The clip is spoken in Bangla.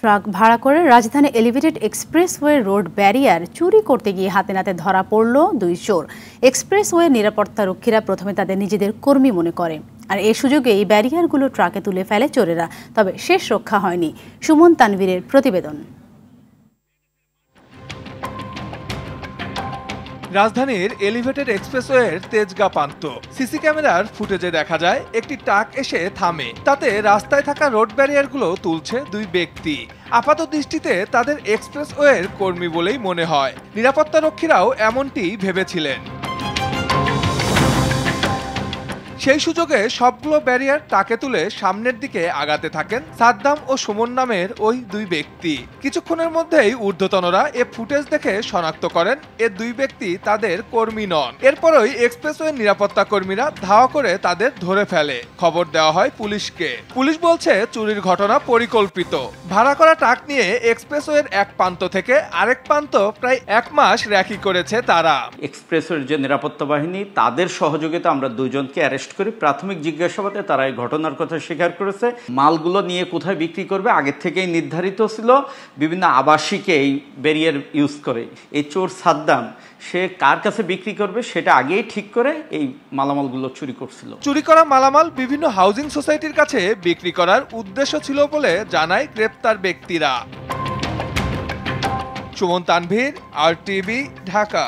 ট্রাক ভাড়া করে রাজধানী এলিভেটেড এক্সপ্রেসওয়ে রোড ব্যারিয়ার চুরি করতে গিয়ে হাতে নাতে ধরা পড়ল দুই চোর। এক্সপ্রেসওয়ে নিরাপত্তা রক্ষীরা প্রথমে তাদের নিজেদের কর্মী মনে করে, আর এই সুযোগে এই ব্যারিয়ারগুলো ট্রাকে তুলে ফেলে চোরেরা। তবে শেষ রক্ষা হয়নি। সুমন তানভীরের প্রতিবেদন। রাজধানীর এলিভেটেড এক্সপ্রেসওয়ের তেজগাঁ প্রান্ত সিসি ক্যামেরার ফুটেজে দেখা যায় একটি ট্রাক এসে থামে। তাতে রাস্তায় থাকা রোড ব্যারিয়ারগুলো তুলছে দুই ব্যক্তি। আপাত দৃষ্টিতে তাদের এক্সপ্রেসওয়ের কর্মী বলেই মনে হয়। নিরাপত্তা রক্ষীরাও এমনটি ভেবেছিলেন। সেই সুযোগে সবগুলো ব্যারিয়ার টাকে তুলে সামনের দিকে আগাতে থাকেন সাদ্দাম ও সুমন নামের ওই দুই ব্যক্তি। কিছুক্ষণের মধ্যেই ঊর্ধ্বতনরা এ ফুটেজ দেখে শনাক্ত করেন এ দুই ব্যক্তি তাদের কর্মী নন। এরপরই এক্সপ্রেসওয়ে নিরাপত্তা কর্মীরা ধাওয়া করে তাদের ধরে ফেলে। খবর দেওয়া হয় পুলিশকে। পুলিশ বলছে চুরির ঘটনা পরিকল্পিত। ভাড়া করা ট্রাক নিয়ে এক্সপ্রেসওয়ের এক প্রান্ত থেকে আরেক প্রান্ত প্রায় 1 মাস র্যাকি করেছে তারা। এক্সপ্রেসওয়ের যে নিরাপত্তা বাহিনী তাদের সহযোগিতা আমরা দুজনকে অ্যারেস্ট করি। প্রাথমিক জিজ্ঞাসাবাদে তারা এই ঘটনার কথা স্বীকার করেছে। মালগুলো নিয়ে কোথায় বিক্রি করবে আগের থেকেই নির্ধারিত ছিল। বিভিন্ন আবাসিকে এই ব্যারিয়ার ইউজ করে এই চোর সাদ্দাম সে কার কাছে বিক্রি করবে সেটা আগেই ঠিক করে এই মালামালগুলো চুরি করছিল। চুরি করা মালামাল বিভিন্ন হাউজিং সোসাইটির কাছে বিক্রি করার উদ্দেশ্য ছিল বলে জানায় গ্রেপ্তার ব্যক্তিরা। সুমন তানভীর, RTV, ঢাকা।